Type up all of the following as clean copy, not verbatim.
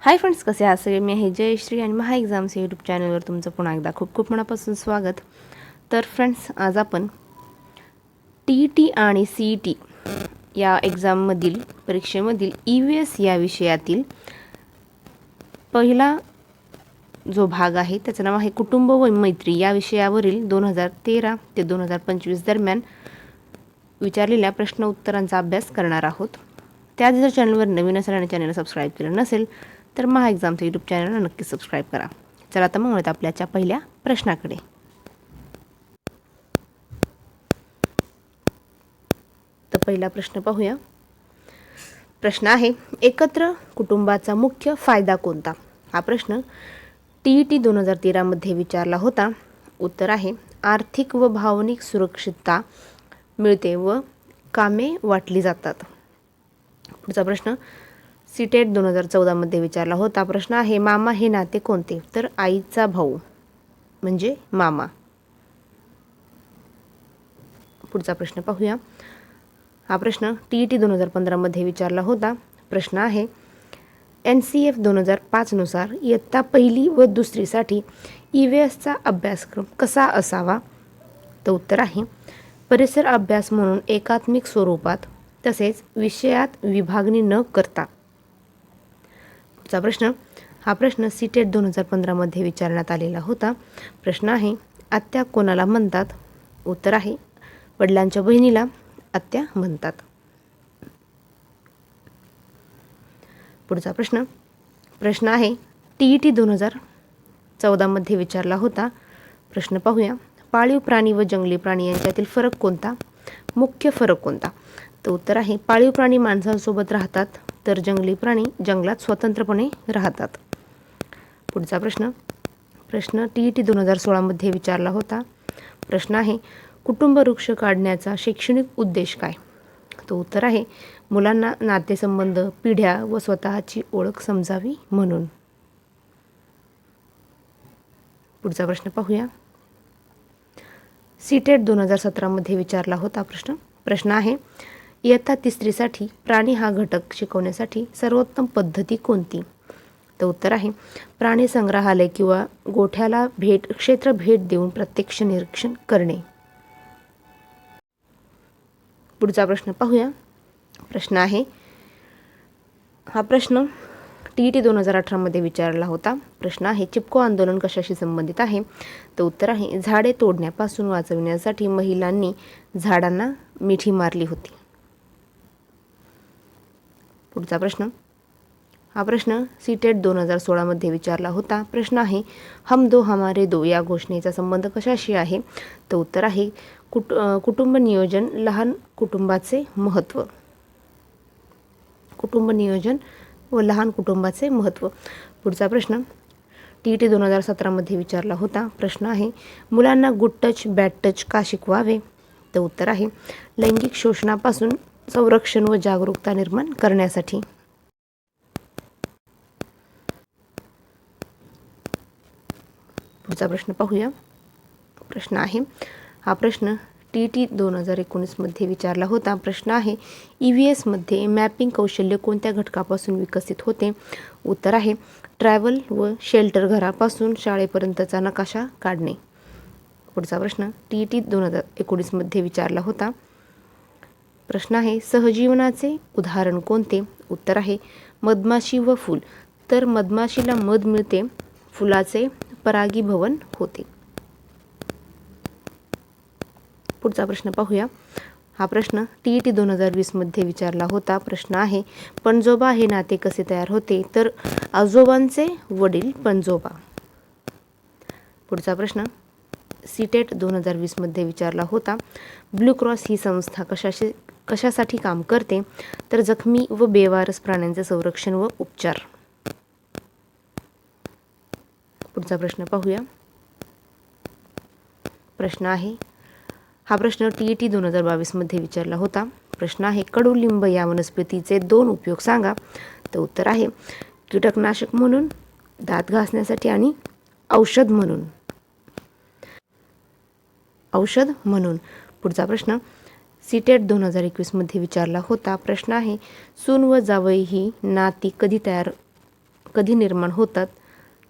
Hi friends, कसे आहात सगळे? मी आहे जयश्री आणि महा एक्झाम्स यूट्यूब चॅनलवर तुमचं पुन्हा एकदा खूप खूप मनापासून स्वागत. तर फ्रेंड्स, आज आपण TET आणि CET या एक्झाममधील परीक्षेमधील EVS या विषयातील पहिला जो भाग आहे त्याचं नाव आहे कुटुंब व मैत्री या विषयावरील 2013 ते 2025 दरम्यान विचारलेल्या प्रश्न उत्तरांचा अभ्यास करणार आहोत. त्याच जर चॅनलवर नवीन असेल आणि चॅनलला सबस्क्राईब केलं नसेल तर महा एक्झामचं यूट्यूब चॅनलला नक्की सबस्क्राईब करा. चला आता मग वळूयात आपल्याच्या पहिल्या प्रश्नाकडे. तर पहिला प्रश्न पाहूया. प्रश्न आहे, एकत्र कुटुंबाचा मुख्य फायदा कोणता? हा प्रश्न TET 2013 मध्ये विचारला होता. उत्तर आहे, आर्थिक व भावनिक सुरक्षितता मिळते व कामे वाटली जातात. पुढचा प्रश्न CTET 2014 मध्ये विचारला होता. प्रश्न आहे, मामा हे नाते कोणते? तर आईचा भाऊ म्हणजे मामा. पुढचा प्रश्न पाहूया. हा प्रश्न TET 2015 मध्ये विचारला होता. प्रश्न आहे, NCF 2005 नुसार इयत्ता पहिली व दुसरीसाठी EVSचा अभ्यासक्रम कसा असावा? तर उत्तर आहे, परिसर अभ्यास म्हणून एकात्मिक स्वरूपात तसेच विषयात विभागणी न करता. पुढचा प्रश्न, हा प्रश्न CTET 2015 मध्ये विचारण्यात आलेला होता. प्रश्न आहे, आत्या कोणाला म्हणतात? उत्तर आहे, वडिलांच्या बहिणीला आत्या म्हणतात. पुढचा प्रश्न आहे, TET 2014 मध्ये विचारला होता. प्रश्न पाहूया. पाळीव प्राणी व जंगली प्राणी यांच्यातील फरक कोणता? मुख्य फरक कोणता? तर उत्तर आहे, पाळीव प्राणी माणसांसोबत राहतात तर जंगली प्राणी जंगलात स्वतंत्रपणे राहतात. पुढचा प्रश्न TET 2016 मध्ये विचारला होता. प्रश्न आहे, कुटुंब वृक्ष काढण्याचा शैक्षणिक उद्देश काय? तो उत्तर आहे, मुलांना नातेसंबंध, पिढ्या व स्वतःची ओळख समजावी म्हणून. पुढचा प्रश्न पाहूया. CTET 2017 मध्ये विचारला होता. प्रश्न आहे, इयत्ता तिसरीसाठी प्राणी हा घटक शिकवण्यासाठी सर्वोत्तम पद्धती कोणती? तर उत्तर आहे, प्राणी संग्रहालय किंवा गोठ्याला क्षेत्र भेट देऊन प्रत्यक्ष निरीक्षण करणे. पुढचा प्रश्न पाहूया. प्रश्न आहे, हा प्रश्न TET 2018 मध्ये विचारला होता. प्रश्न आहे, चिपको आंदोलन कशाशी संबंधित आहे? तर उत्तर आहे, झाडे तोडण्यापासून वाचविण्यासाठी महिलांनी झाडांना मिठी मारली होती. पुढचा हा प्रश्न CTET 2016 मध्ये विचारला होता. प्रश्न आहे, हम दो हमारे दो या घोषणेचा संबंध कशाशी आहे? तर उत्तर आहे, कुटुंब नियोजन, लहान कुटुंबाचे महत्त्व. कुटुंब नियोजन व लहान कुटुंबाचे महत्त्व. पुढचा प्रश्न TET 2017 मध्ये विचारला होता. प्रश्न आहे, मुलांना गुड टच बॅड टच का शिकवावे? तर उत्तर आहे, लैंगिक शोषणापासून संरक्षण व जागरूकता निर्माण करण्यासाठी. पुढचा प्रश्न पाहूया. प्रश्न आहे, हा प्रश्न TET 2019 मध्ये विचारला होता. प्रश्न आहे, EVS मध्ये मॅपिंग कौशल्य कोणत्या घटकापासून विकसित होते? उत्तर आहे, ट्रॅव्हल व शेल्टर, घरापासून शाळेपर्यंतचा नकाशा काढणे. पुढचा प्रश्न TET 2019 मध्ये विचारला होता. प्रश्न आहे, सहजीवनाचे उदाहरण कोणते? उत्तर आहे, मधमाशी व फूल. तर मधमाशीला मध मिळते, फुलाचे परागीभवन होते. पुढचा प्रश्न पाहूया. हा प्रश्न TET 2020 मध्ये विचारला होता. प्रश्न आहे, पणजोबा हे नाते कसे तयार होते? तर आजोबांचे वडील पणजोबा. पुढचा प्रश्न CTET 2020 मध्ये विचारला होता. ब्लू क्रॉस ही संस्था कशासाठी काम करते? तर जखमी व बेवारस प्राण्यांचे संरक्षण व उपचार. पुढचा प्रश्न पाहूया. प्रश्न आहे, हा प्रश्न TET 2022 मध्ये विचारला होता. प्रश्न आहे, कडुलिंब या वनस्पतीचे 2 उपयोग सांगा. तर उत्तर आहे, कीटकनाशक म्हणून, दात घासण्यासाठी आणि औषध म्हणून. पुढचा प्रश्न CTET 2021 मध्ये विचारला होता. प्रश्न आहे, सून व जावई ही नाती कधी तयार कधी निर्माण होतात,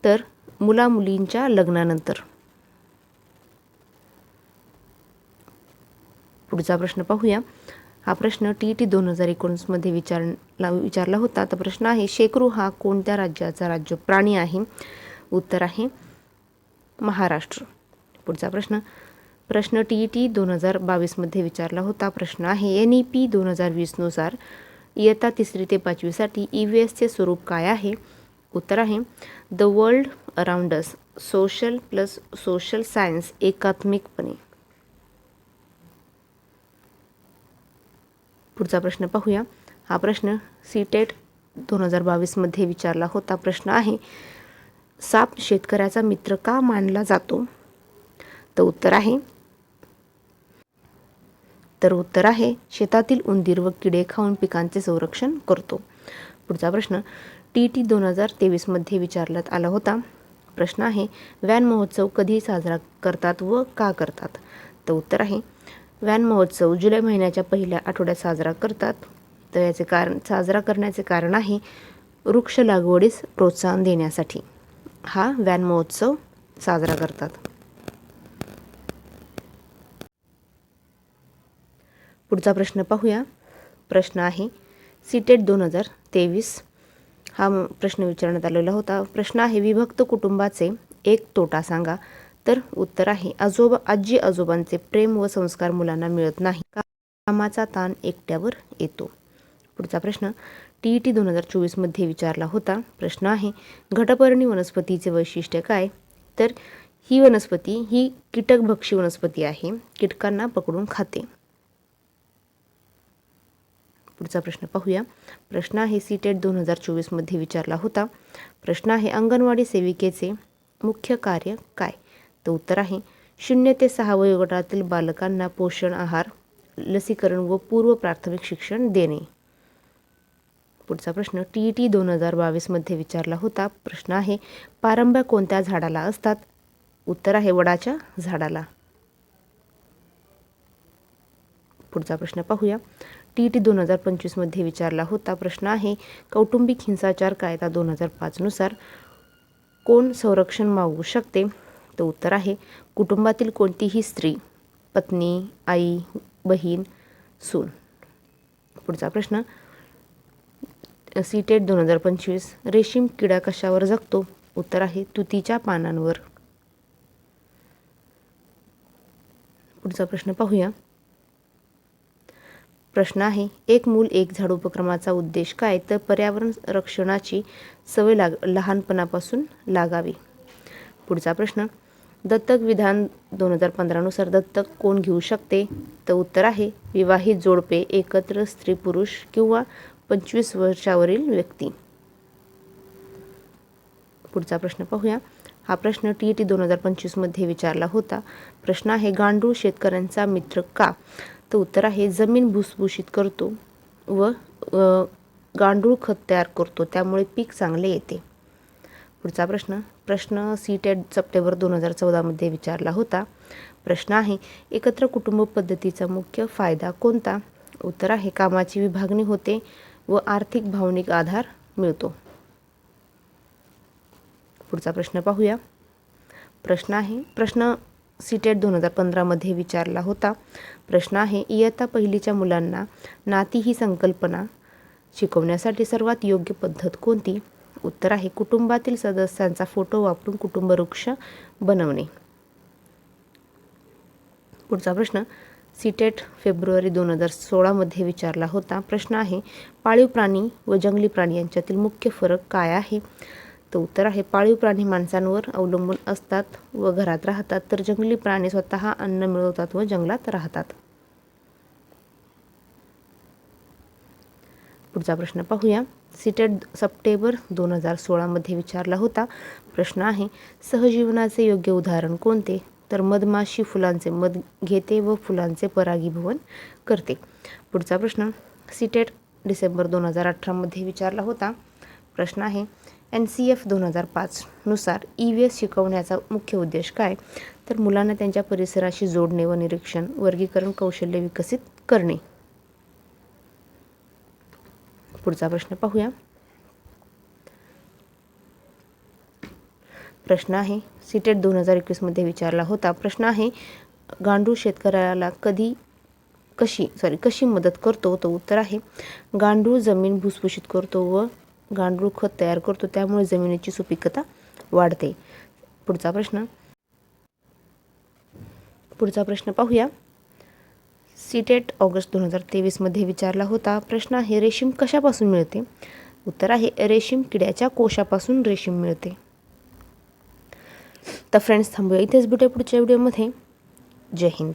तर मुलामुलींच्या लग्नानंतर. पुढचा प्रश्न पाहूया. हा प्रश्न TET 2019 विचारला होता. तर प्रश्न आहे, शेकरू हा कोणत्या राज्याचा राज्य प्राणी आहे? उत्तर आहे महाराष्ट्र. पुढचा प्रश्न TET 2022 विचारला होता. प्रश्न आहे, NEP 2020 नुसार इयत्ता 3री ते 5वीसाठी EVSचे स्वरूप काय आहे? उत्तर आहे the world around us, social plus social science एकात्मिकपणे. पुढचा प्रश्न पाहूया. हा प्रश्न CTET 2022 विचारला होता. प्रश्न आहे, साप शेतकऱ्याचा मित्र का मानला जातो? तर उत्तर आहे शेतातील उंदीर व किडे खाऊन पिकांचे संरक्षण करतो. पुढचा प्रश्न TET 2023 विचारण्यात आला होता. प्रश्न आहे, व्यान महोत्सव कधी साजरा करतात व का करतात? तर उत्तर आहे व्यान महोत्सव जुलै महिन्याच्या पहिल्या आठवड्यात साजरा करतात. तर याचे साजरा करण्याचे कारण आहे वृक्ष लागवडीस प्रोत्साहन देण्यासाठी हा व्यान महोत्सव साजरा करतात. पुढचा प्रश्न पाहूया. प्रश्न आहे, CTET 2023 हा प्रश्न विचारण्यात आलेला होता. प्रश्न आहे, विभक्त कुटुंबाचे एक तोटा सांगा. तर उत्तर आहे आजी आजोबांचे प्रेम व संस्कार मुलांना मिळत नाही. कामाचा ताण एकट्यावर येतो. पुढचा प्रश्न TET 2024 विचारला होता. प्रश्न आहे, घटपर्णी वनस्पतीचे वैशिष्ट्य काय? तर ही वनस्पती ही कीटकभक्षी वनस्पती आहे, कीटकांना पकडून खाते. पुढचा प्रश्न पाहूया. प्रश्न आहे, CTET 2024 विचारला होता. प्रश्न आहे, अंगणवाडी सेविकेचे मुख्य कार्य काय? तर उत्तर आहे 0 ते 6 वयोगटातील बालकांना पोषण आहार, लसीकरण व पूर्व प्राथमिक शिक्षण देणे. पुढचा प्रश्न TET 2022 विचारला होता. प्रश्न आहे, पारंब्या कोणत्या झाडाला असतात? उत्तर आहे वडाच्या झाडाला. पुढचा प्रश्न पाहूया. TET 2025 विचारला होता. प्रश्न आहे, कौटुंबिक हिंसाचार कायदा 2005 नुसार कोण संरक्षण मागू शकते? तर उत्तर आहे कुटुंबातील कोणतीही स्त्री, पत्नी, आई, बहीण, सून. पुढचा प्रश्न CTET 2025 रेशीम किडा कशावर जगतो? उत्तर आहे तुतीच्या पानांवर. पुढचा प्रश्न पाहूया. प्रश्न आहे, एक मूल एक झाड उपक्रमाचा उद्देश काय? तर पर्यावरण रक्षणाची सवय लहानपणापासून लागावी. पुढचा प्रश्न, दत्तक विधान 2015 नुसार दत्तक कोण घेऊ शकते? तर उत्तर आहे विवाहित जोडपे, एकत्र स्त्री पुरुष किंवा 25 वर्षावरील व्यक्ती. पुढचा प्रश्न पाहूया. हा प्रश्न TET 2025 विचारला होता. प्रश्न आहे, गांडूळ शेतकऱ्यांचा मित्र का? तर उत्तर आहे जमीन भुसभुशीत करतो व गांडूळ खत तयार करतो, त्यामुळे पीक चांगले येते. पुढचा प्रश्न CTET सप्टेंबर 2014 विचारला होता. प्रश्न आहे, एकत्र कुटुंब पद्धतीचा मुख्य फायदा कोणता? उत्तर आहे कामाची विभागणी होते व आर्थिक भावनिक आधार मिळतो. पुढचा प्रश्न पाहूया. प्रश्न CTET 2015 विचारला होता. प्रश्न आहे, इयत्ता पहिलीच्या मुलांना नाती ही संकल्पना शिकवण्यासाठी सर्वात योग्य पद्धत कोणती? उत्तर आहे कुटुंबातील सदस्यांचा फोटो वापरून कुटुंब वृक्ष बनवणे. पुढचा प्रश्न CTET फेब्रुवारी 2016 विचारला होता. प्रश्न आहे, पाळीव प्राणी व जंगली प्राणी यांच्यातील मुख्य फरक काय आहे? तर उत्तर आहे पाळीव प्राणी माणसांवर अवलंबून असतात व घरात राहतात, तर जंगली प्राणी स्वतः अन्न मिळवतात व जंगलात राहतात. पुढचा प्रश्न पाहूया. CTET सप्टेंबर 2016 विचारला होता. प्रश्न आहे, सहजीवनाचे योग्य उदाहरण कोणते? तर मधमाशी फुलांचे मध घेते व फुलांचे परागीभवन करते. पुढचा प्रश्न CTET डिसेंबर 2018 विचारला होता. प्रश्न आहे, NCF 2005 नुसार EVS शिकवण्याचा मुख्य उद्देश काय? तर मुलांना त्यांच्या परिसराशी जोडणे व निरीक्षण, वर्गीकरण कौशल्य विकसित करणे. पुढचा प्रश्न पाहूया. प्रश्न आहे सीटेट 2021मध्ये विचारला होता. प्रश्न आहे गांडूळ शेतकऱ्याला कशी मदत करतो. तो उत्तर आहे गांडूळ जमीन भुसभुशीत करतो व गांडूळ खत तयार करतो, त्यामुळे जमिनीची सुपीकता वाढते. पुढचा प्रश्न पाहूया. सीटेट ऑगस्ट 2023मध्ये विचारला होता. प्रश्न आहे रेशीम कशापासून मिळते. उत्तर आहे रेशीम किड्याच्या कोशापासून रेशीम मिळते. तर फ्रेंड्स थांबूया इथेच, भेटूया पुढच्या व्हिडिओमध्ये. जय हिंद.